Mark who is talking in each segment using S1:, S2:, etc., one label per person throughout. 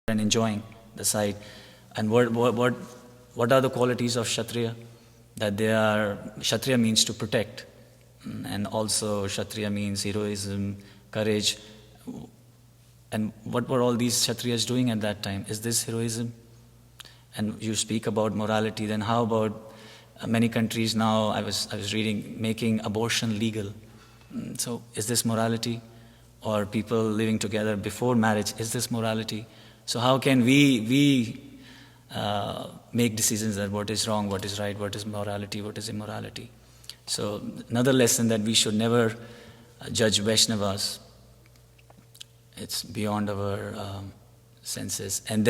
S1: and enjoying the sight. And what are the qualities of Kshatriya? That Kshatriya means to protect. And also Kshatriya means heroism, courage. And what were all these Kshatriyas doing at that time? Is this heroism? And you speak about morality, then how about many countries now, I was reading, making abortion legal. So is this morality? Or people living together before marriage, is this morality? So how can we make decisions that what is wrong, what is right, what is morality, what is immorality? So another lesson that we should never judge Vaishnavas. It's beyond our senses. And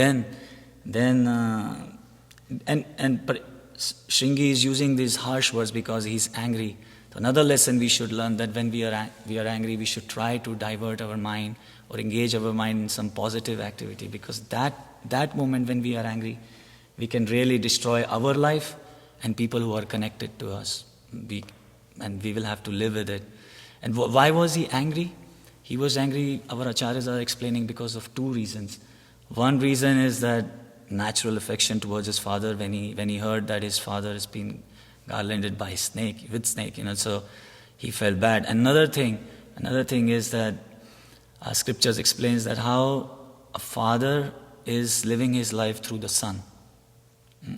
S1: but Shringi is using these harsh words because he's angry. So another lesson we should learn, that when we are angry, we should try to divert our mind or engage our mind in some positive activity, because that moment when we are angry, we can really destroy our life and people who are connected to us. And we will have to live with it. And why was he angry? He was angry, our acharyas are explaining, because of two reasons. One reason is that natural affection towards his father, when he heard that his father has been garlanded by with snake, so he felt bad. Another thing is that scriptures explains that how a father is living his life through the son.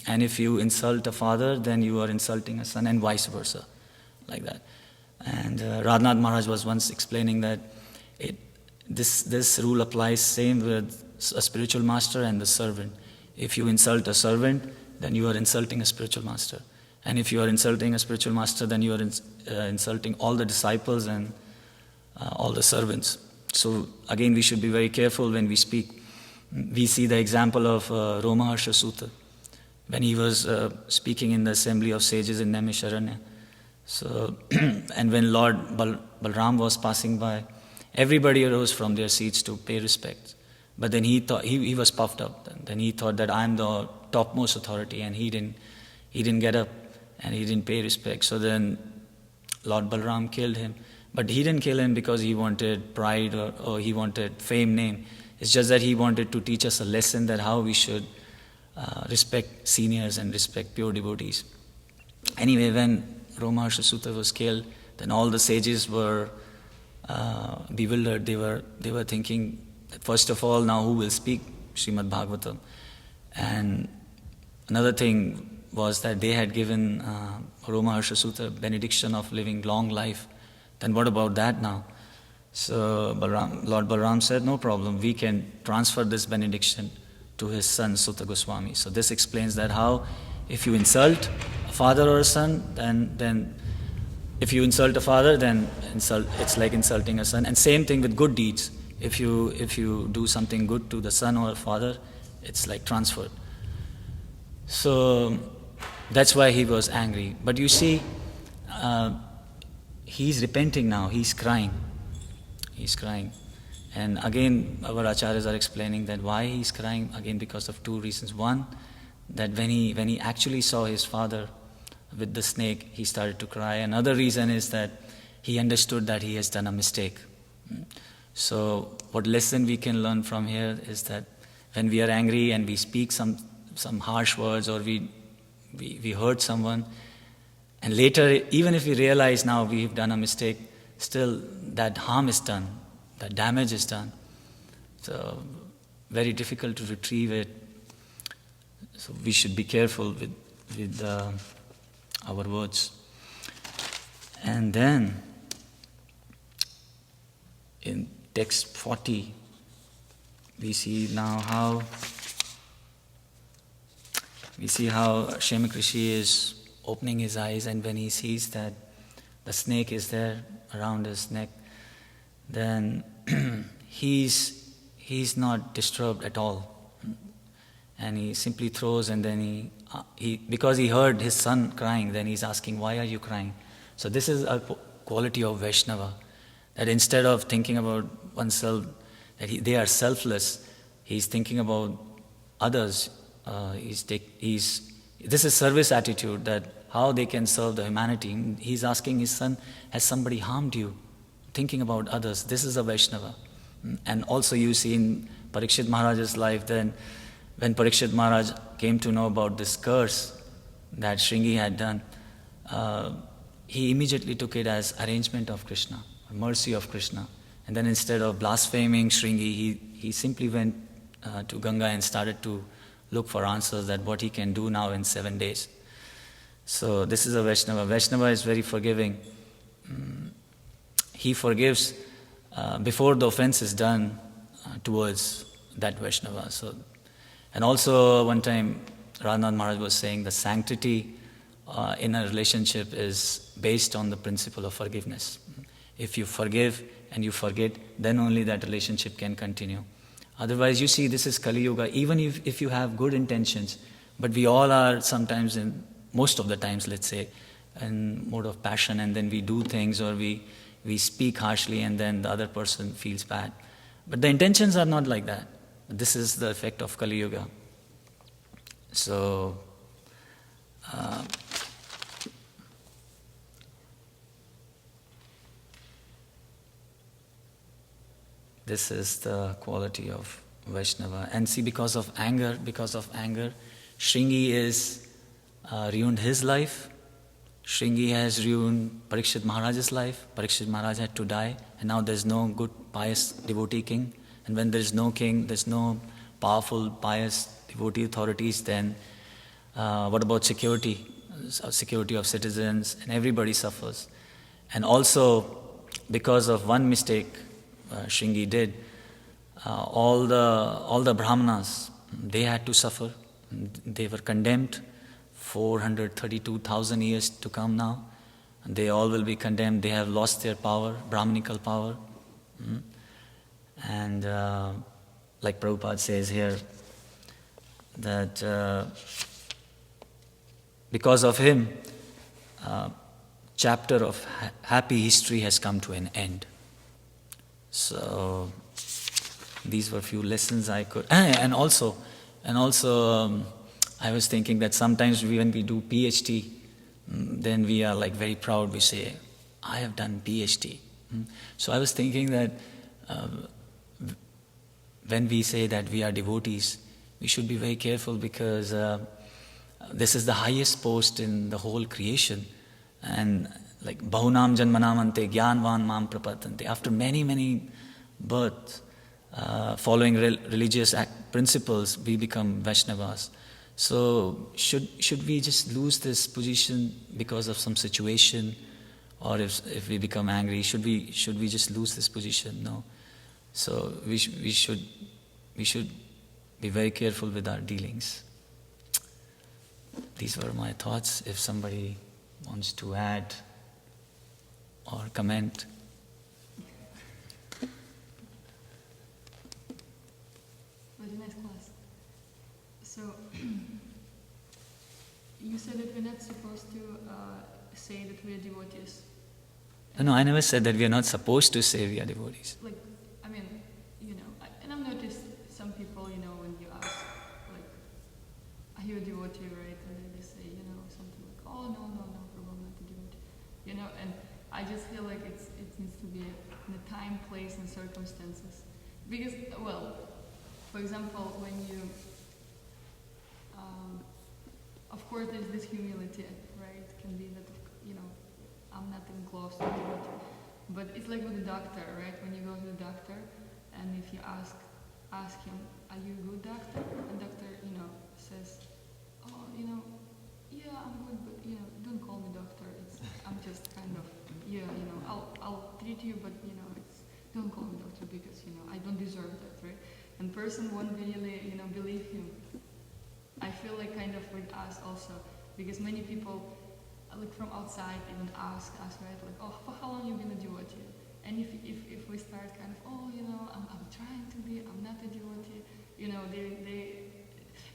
S1: And if you insult a father, then you are insulting a son, and vice versa, like that. And Radhanath Maharaj was once explaining that this rule applies same with a spiritual master and the servant. If you insult a servant, then you are insulting a spiritual master. And if you are insulting a spiritual master, then you are insulting all the disciples and all the servants. So again, we should be very careful when we speak. We see the example of Romaharsha Sutta, when he was speaking in the assembly of sages in Naimisharanya. So, and when Lord Balram was passing by, everybody arose from their seats to pay respect. But then he thought he was puffed up. Then he thought that I'm the topmost authority, and he didn't get up and he didn't pay respect. So then Lord Balram killed him. But he didn't kill him because he wanted pride or he wanted fame, name. It's just that he wanted to teach us a lesson that how we should respect seniors and respect pure devotees. Anyway, when Romaharsha Sutta was killed, then all the sages were bewildered. They were thinking, first of all, now who will speak Śhrīmad-Bhāgavatam? And another thing was that they had given Romaharsha Sutta benediction of living long life. Then what about that now? So Lord Balram said, no problem, we can transfer this benediction to his son Sutta Goswami. So this explains that how if you insult a father or a son, then if you insult a father, then it's like insulting a son. And same thing with good deeds. If you do something good to the son or father, it's like transferred. So that's why he was angry. But you see, he's repenting now. He's crying. And again, our acharyas are explaining that why he's crying, again because of two reasons. One, that when he actually saw his father with the snake, he started to cry. Another reason is that he understood that he has done a mistake. So what lesson we can learn from here is that when we are angry and we speak some harsh words, or we hurt someone, and later, even if we realize now we've done a mistake, still that harm is done, that damage is done. So very difficult to retrieve it. So we should be careful with our words. And then in text 40, we see how Shemak Rishi is opening his eyes, and when he sees that the snake is there around his neck, then he's not disturbed at all. And he simply throws, and then he because he heard his son crying, then he's asking, why are you crying? So this is a quality of Vaishnava, that instead of thinking about oneself, that they are selfless, he's thinking about others. This is service attitude, that how they can serve the humanity. He's asking his son, has somebody harmed you? Thinking about others. This is a Vaishnava. And also you see in Parikshit Maharaj's life, then when Parikshit Maharaj came to know about this curse that Shringi had done, he immediately took it as arrangement of Krishna, mercy of Krishna. And then instead of blaspheming Shringi, he simply went to Ganga and started to look for answers that what he can do now in 7 days. So this is a Vaishnava. Vaishnava is very forgiving. He forgives before the offense is done towards that Vaishnava. So, and also one time Radhanath Maharaj was saying the sanctity in a relationship is based on the principle of forgiveness. If you forgive and you forget, then only that relationship can continue. Otherwise, you see, this is Kali Yuga. Even if you have good intentions, but we all are sometimes most of the times, let's say, in mode of passion, and then we do things or we speak harshly and then the other person feels bad. But the intentions are not like that. This is the effect of Kali Yuga. So, this is the quality of Vaishnava. And see, because of anger, Shringi is ruined his life. Shringi has ruined Parikshit Maharaj's life. Parikshit Maharaj had to die, and now there's no good, pious devotee king. And when there's no king, there's no powerful, pious devotee authorities, then what about security? Security of citizens, and everybody suffers. And also, because of one mistake Shringi did, all the Brahmanas, they had to suffer. They were condemned 432,000 years to come now. They all will be condemned. They have lost their power, Brahmanical power. And like Prabhupada says here, that because of him, chapter of happy history has come to an end. So these were few lessons I could, and also, I was thinking that sometimes when we do PhD, then we are like very proud. We say, "I have done PhD." So I was thinking that when we say that we are devotees, we should be very careful because this is the highest post in the whole creation, and like Bahunam Janmanamante Gyanvan Mam Prapatante. After many births, following religious principles, we become Vaishnavas. So should we just lose this position because of some situation, or if we become angry, should we just lose this position? No. So we should be very careful with our dealings. These were my thoughts. If somebody wants to add or comment.
S2: Very nice class. So, you said that we're not supposed to say that we are devotees.
S1: No, I never said that we are not supposed to say we are devotees.
S2: Like, I mean, and I've noticed some people, when you ask, like, are you a devotee, right? And they say, something like, oh, no, Prabhu, I'm not a devotee. And I just feel like it needs to be in a time, place, and circumstances. Because, for example, when you, of course, there's this humility, right? It can be that, I'm not even close to devotee. But it's like with the doctor, right? When you go to the doctor, and if you ask him, are you a good doctor? And doctor, says, oh, yeah, I'm good, but, don't call me doctor. I'm just kind of, I'll treat you, but, don't call me doctor because, I don't deserve that, right? And person won't really, believe him. I feel like kind of with us also, because many people, like from outside, even ask us, right? Like, oh, for how long you been a devotee? And if we start kind of, oh, I'm trying to be, I'm not a devotee, they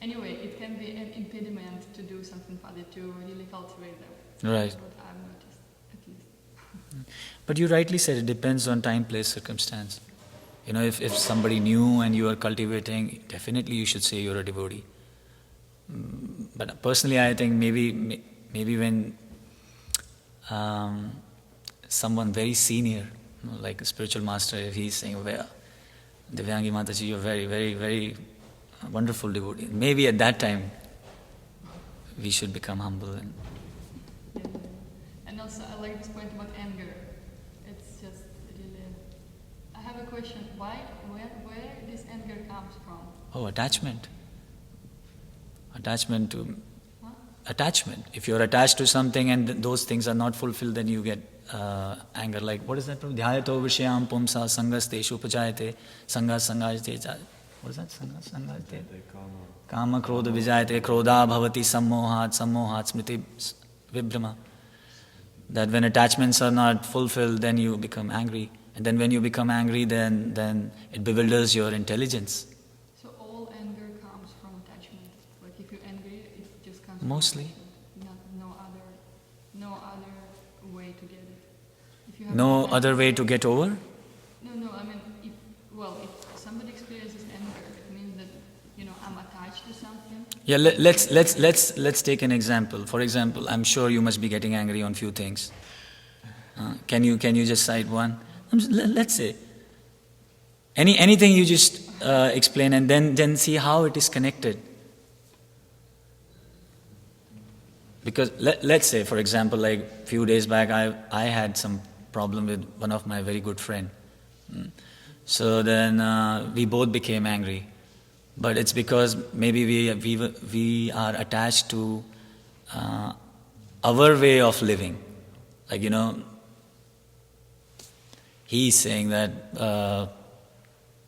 S2: anyway, it can be an impediment to do something further, to really cultivate them.
S1: Right.
S2: That's what I've noticed, at least.
S1: But you rightly said it depends on time, place, circumstance. If somebody new and you are cultivating, definitely you should say you're a devotee. But personally, I think maybe when someone very senior, like a spiritual master, if he's saying, well, Divyangi Mataji, you're very, very, very wonderful devotee. Maybe at that time, we should become humble.
S2: Yeah. And also, I like this point about anger. It's just really. I have a question. Where this anger comes from?
S1: Oh, attachment. Attachment to...
S2: Huh?
S1: Attachment. If you're attached to something and those things are not fulfilled, then you get anger. Like, what is that? Dhyayato vishayam pumsa sangasteshu upajayate sangasangajate. What is that? Sangasangajate. Kama krodha vijayate krodha bhavati sammohat smriti vibhrama. That when attachments are not fulfilled, then you become angry. And then when you become angry, then it bewilders your intelligence.
S2: So all anger comes from attachment. Like if you're angry, it just comes
S1: Mostly.
S2: from attachment. No other way to get it. If you have
S1: No other way to get over?
S2: No, I mean, if somebody experiences anger, it means that, I'm attached to something.
S1: Yeah, let's take an example. For example, I'm sure you must be getting angry on few things. Can you just cite one? Let's say anything you just explain, and then see how it is connected. Because let's say, for example, like few days back, I had some problem with one of my very good friend. So then we both became angry. But it's because maybe we are attached to our way of living. Like, he's saying that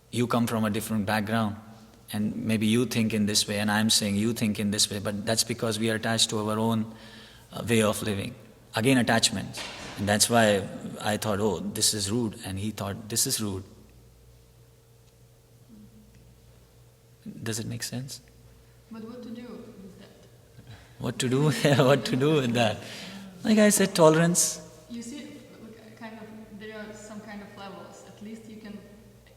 S1: you come from a different background and maybe you think in this way, and I'm saying you think in this way, but that's because we are attached to our own way of living. Again, attachment. And that's why I thought, oh, this is rude, and he thought, this is rude. Does it make sense?
S2: But what to do with that?
S1: What to do? What to do with that? Like I said, tolerance.
S2: You see, there are some kind of levels. At least you can,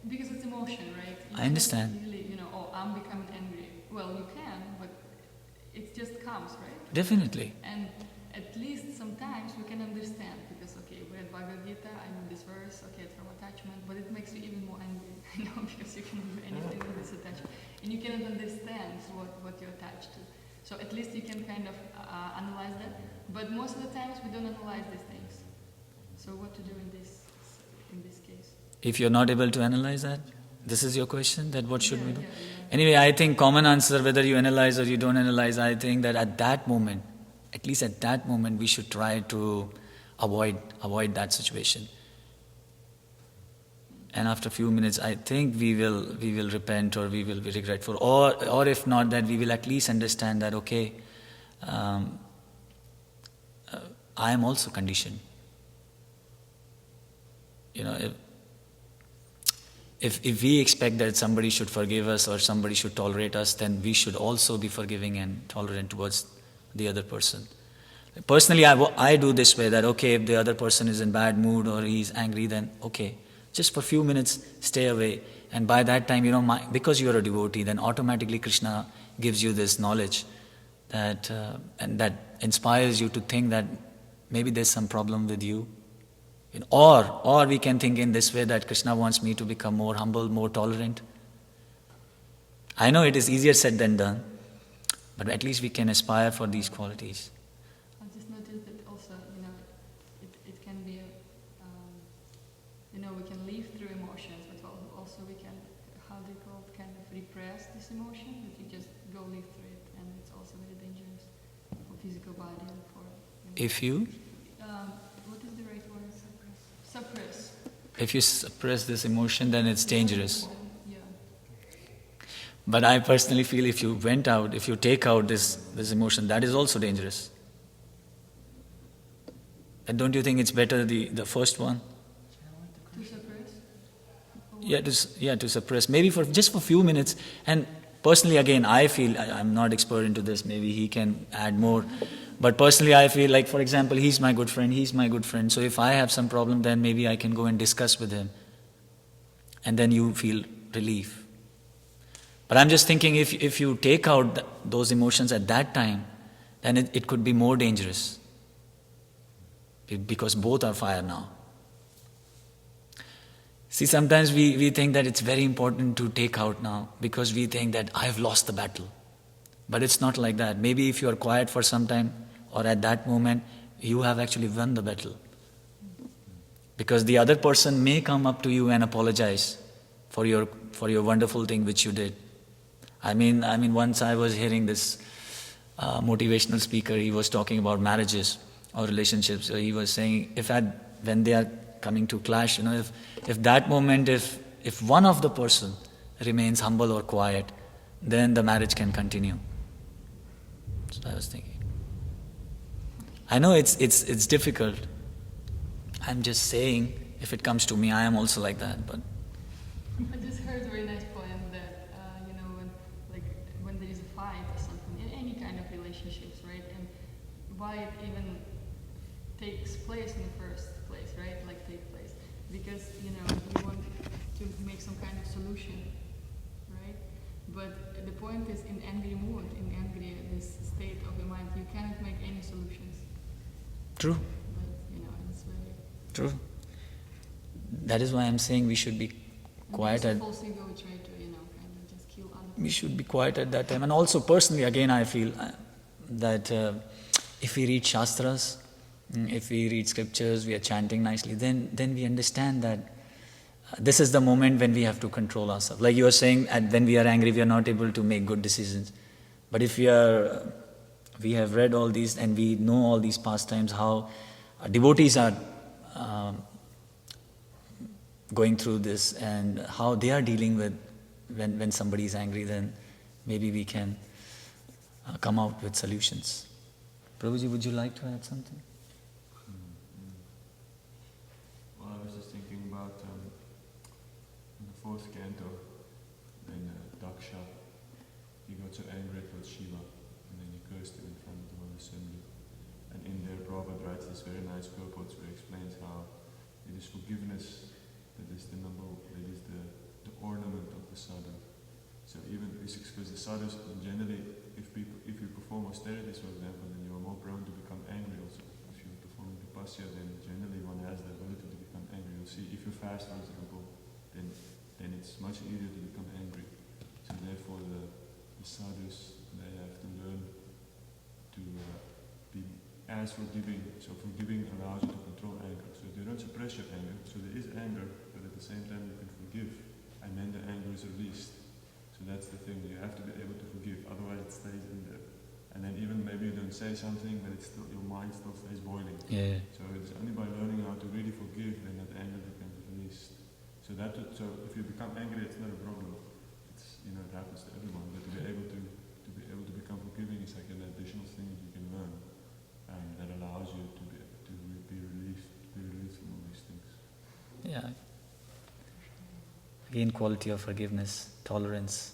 S2: because it's emotion, right?
S1: I understand.
S2: Easily, I'm becoming angry. Well, you can, but it just comes, right?
S1: Definitely.
S2: And at least sometimes we can understand, because okay, we read Bhagavad Gita, I know this verse, okay, it's from attachment, but it makes you even more angry, because you can do anything with this attachment. And you cannot understand what you're attached to. So at least you can kind of analyze that. But most of the times we don't analyze these things. So what to do in this case?
S1: If you're not able to analyze that, this is your question, that what should we do?
S2: Yeah.
S1: Anyway, I think common answer, whether you analyze or you don't analyze, I think that at that moment, at least at that moment, we should try to avoid that situation. And after a few minutes, I think we will repent, or we will be regretful, or if not, that we will at least understand that okay, I am also conditioned. If we expect that somebody should forgive us or somebody should tolerate us, then we should also be forgiving and tolerant towards the other person. Personally, I do this way, that okay, if the other person is in bad mood or he's angry, then okay, just for a few minutes, stay away. And by that time, because you are a devotee, then automatically Krishna gives you this knowledge that and that inspires you to think that maybe there's some problem with you. Or we can think in this way, that Krishna wants me to become more humble, more tolerant. I know it is easier said than done, but at least we can aspire for these qualities.
S2: I just noticed that also, it can be, we can live through emotions, but also we can, how do you call it, kind of repress this emotion, that you just go live through it, and it's also very dangerous for physical body and for...
S1: If you?
S2: What is the right word? Suppress.
S1: If you suppress this emotion, then it's dangerous.
S2: Yeah.
S1: But I personally feel if you take out this emotion, that is also dangerous. And don't you think it's better the first one?
S2: To suppress?
S1: To suppress. Maybe just for a few minutes. And personally, again, I feel, I'm not expert into this, maybe he can add more. But personally, I feel like, for example, he's my good friend. So if I have some problem, then maybe I can go and discuss with him. And then you feel relief. But I'm just thinking, if you take out those emotions at that time, then it could be more dangerous. Because both are fire now. See, sometimes we think that it's very important to take out now because we think that I've lost the battle. But it's not like that. Maybe if you are quiet for some time or at that moment, you have actually won the battle. Because the other person may come up to you and apologize for your wonderful thing which you did. I mean, once I was hearing this motivational speaker, he was talking about marriages or relationships. So he was saying, when they are coming to clash, if that moment, if one of the person remains humble or quiet, then the marriage can continue. So I was thinking. I know it's difficult. I'm just saying, if it comes to me, I am also like that. But
S2: I just heard a very nice poem that when there is a fight or something in any kind of relationships, right? And why it even takes place in the first place, right? Like take place because you want to make some kind of solution, right? But the point is, in angry mood, this state of the mind, you cannot make any solutions.
S1: True.
S2: But it's very
S1: true. That is why I'm saying we should be quiet at.
S2: False ego try to kind of just kill other people.
S1: We should be quiet at that time. And also personally, again, I feel that if we read Shastras, if we read scriptures, we are chanting nicely, then we understand that this is the moment when we have to control ourselves. Like you were saying, when we are angry, we are not able to make good decisions. But if we have read all these and we know all these pastimes, how devotees are going through this and how they are dealing with when somebody is angry, then maybe we can come out with solutions. Prabhuji, would you like to add something?
S3: Well, I was just thinking about in the fourth canto, when Daksha, he got so angry at Shiva, and then he cursed him in front of the whole assembly. And in there, Prabhupada writes this very nice purport where he explains how it is forgiveness that is the ornament of the sadhu. So even because the sadhus generally, if you perform austerities, for example, then you are more prone to become angry also. If you perform tapasya, then generally one has the ability to become angry. You'll see, if you fast, for example, then it's much easier to become angry. So therefore, the sadhus, they have to learn to be as forgiving. So forgiving allows you to control anger. So you don't suppress your anger. So there is anger, but at the same time you can forgive, and then the anger is released. So that's the thing, you have to be able to forgive, otherwise it stays in there. And then even maybe you don't say something, but it's still, your mind still stays boiling.
S1: Yeah.
S3: So it's only by learning how to really forgive then that anger becomes released. So if you become angry, it's not a problem. It's it happens to everyone. But to be able to become forgiving is like an additional thing that you can learn, that allows you to be relieved from all these things.
S1: Yeah. Again, quality of forgiveness, tolerance.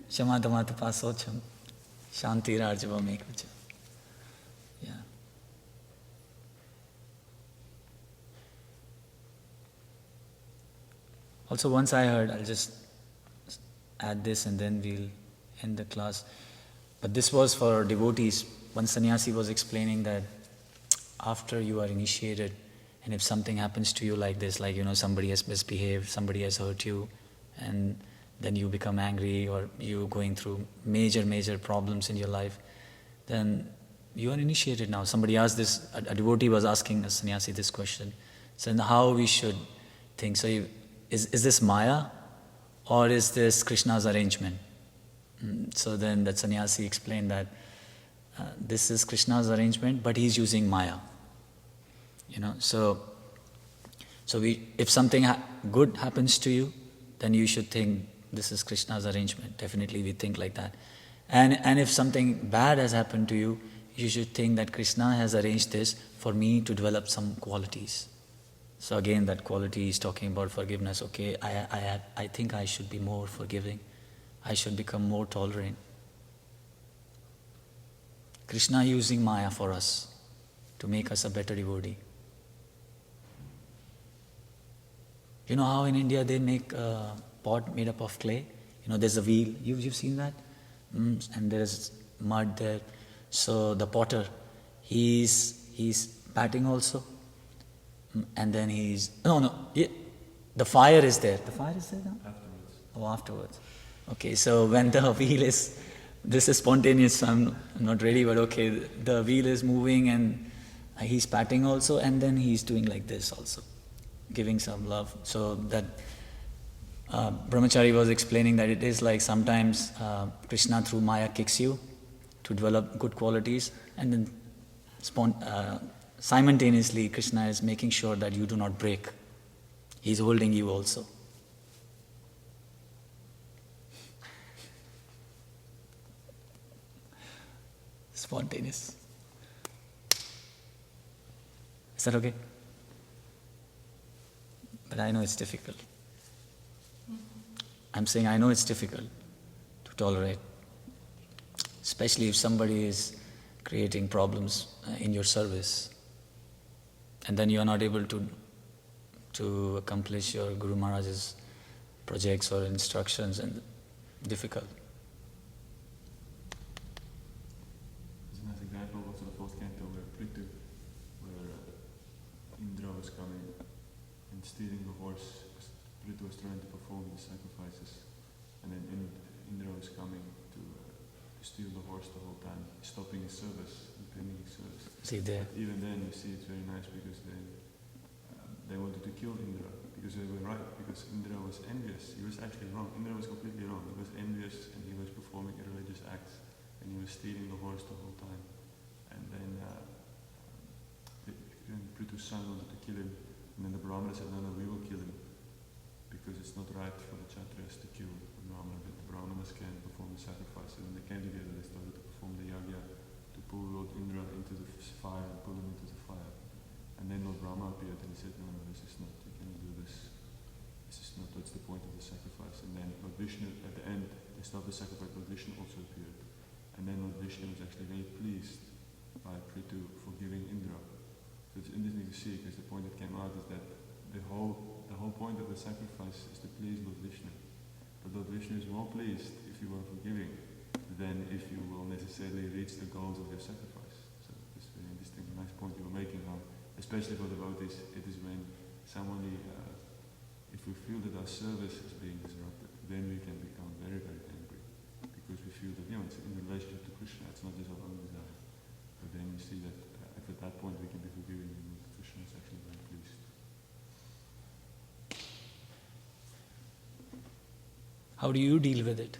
S1: Shamadama tapasocham, shanti rajava mekvacha. Yeah. Also, once I heard, I'll just add this and then we'll end the class. But this was for devotees. One sannyasi was explaining that after you are initiated, and if something happens to you like this, like somebody has misbehaved, somebody has hurt you, and then you become angry or you're going through major problems in your life, then you are initiated now. Somebody asked this, a devotee was asking a sannyasi this question. So how we should think? So is this Maya or is this Krishna's arrangement? So then that sannyasi explained that this is Krishna's arrangement, but he's using Maya. So if something good happens to you, then you should think this is Krishna's arrangement. Definitely we think like that. And if something bad has happened to you, you should think that Krishna has arranged this for me to develop some qualities. So again, that quality is talking about forgiveness. Okay, I think I should be more forgiving. I should become more tolerant. Krishna using Maya for us to make us a better devotee. You know how in India they make a pot made up of clay? There's a wheel. You've seen that? and there is mud there. So the potter, he's patting also, and then the fire is there. The fire is there now?
S3: Afterwards.
S1: Oh, afterwards. Okay, so when the wheel is, this is spontaneous, so I'm not ready, but okay, the wheel is moving and he's patting also, and then he's doing like this also, giving some love. So that Brahmachari was explaining that it is like sometimes Krishna through Maya kicks you to develop good qualities, and then simultaneously Krishna is making sure that you do not break. He's holding you also. Spontaneous. Is that okay? But I know it's difficult. I'm saying I know it's difficult to tolerate. Especially if somebody is creating problems in your service, and then you are not able to accomplish your Guru Maharaj's projects or instructions, and difficult.
S3: There's a nice example also the fourth canto where Indra was coming and stealing the horse. Prithu was trying to perform the sacrifices, and then Indra was coming to steal the horse the whole time, stopping his service, impeding his service.
S1: See there.
S3: But even then, you see, it's very nice because they wanted to kill Indra because they were right, because Indra was envious. He was actually wrong. Indra was completely wrong. He was envious and he was performing irreligious acts, and he was stealing the horse the whole time. And then Prithu's son wanted to kill him, and then the Brahmana said, no, we will kill him, because it's not right for the Kshatriyas to kill the Brahmana, but the Brahmanas can perform the sacrifices, and they came together, they started to perform the yagya, to pull Lord Indra into the fire, and pull him into the fire. And then Lord Brahma appeared and he said, no, this is not, you cannot do this. This is not, that's the point of the sacrifice. And then Lord Vishnu, at the end, they stopped the sacrifice, Lord Vishnu also appeared. And then Lord Vishnu was actually very pleased by Prithu for giving Indra. So it's interesting to see, because the point that came out is that the whole point of the sacrifice is to please Lord Vishnu. But Lord Vishnu is more pleased if you are forgiving than if you will necessarily reach the goals of your sacrifice. So it's very interesting, nice point you were making, how, especially for devotees, it is when somebody, if we feel that our service is being disrupted, then we can become very, very angry. Because we feel that, it's in relationship to Krishna, it's not just our own desire. But then we see that if at that point we can be forgiving, then Krishna is actually very pleased.
S1: How do you deal with it?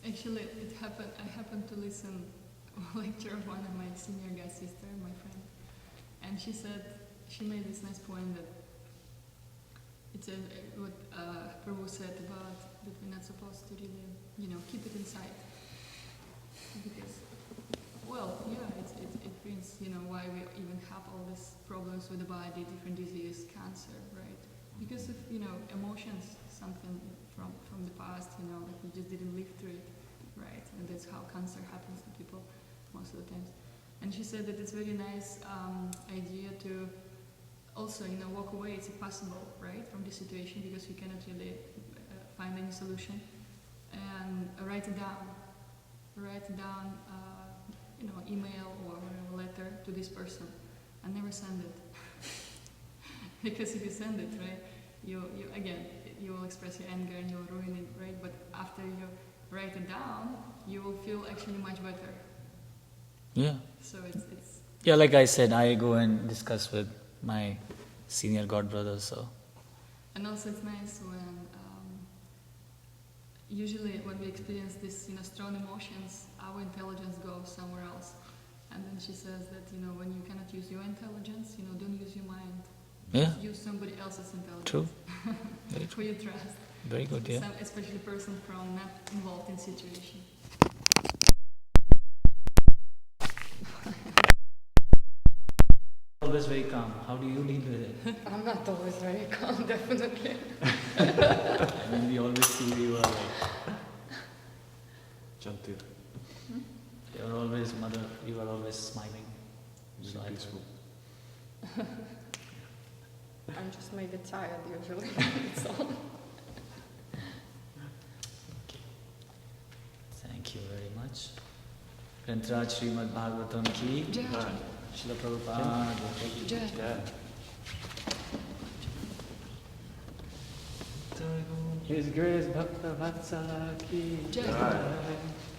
S2: Actually, I happened to listen a lecture of one of my senior guest sister, my friend, and she made this nice point that it's what Prabhu said about that we're not supposed to really, keep it inside, because, it brings, why we even have all these problems with the body, different disease, cancer, right? Because of, emotions, something from the past, like we just didn't live through it, right? And that's how cancer happens to people most of the times. And she said that it's very nice idea to also, walk away, it's impossible, right, from this situation, because you cannot really find any solution, and write it down, email or a letter to this person, and never send it. Because if you send it, right, you will express your anger and you'll ruin it, right? But after you write it down, you will feel actually much better.
S1: Yeah.
S2: So it's
S1: Yeah, like I said, I go and discuss with my senior god brothers, so.
S2: And also it's nice when, usually when we experience this, strong emotions, our intelligence goes somewhere else. And then she says that, when you cannot use your intelligence, don't use your mind.
S1: Yeah.
S2: Use somebody else's intelligence.
S1: True. Very
S2: Who you trust.
S1: Very good, yeah.
S2: Especially a person from not involved in situation.
S1: Always very calm. How do you deal with it?
S2: I'm not always very calm, definitely.
S1: I mean, we always see you are like,
S3: Chantir.
S1: you're always mother, you are always smiling. So I
S3: Peaceful.
S2: I'm just maybe tired usually. That's all.
S1: much. Grantaraj Śhrīmad-Bhāgavatam ki
S2: Jai.
S1: Srila Prabhupada ki
S2: Jai.
S1: Jai.
S4: His grace Bhakta Vatsala ki
S2: Jai.
S4: Jai.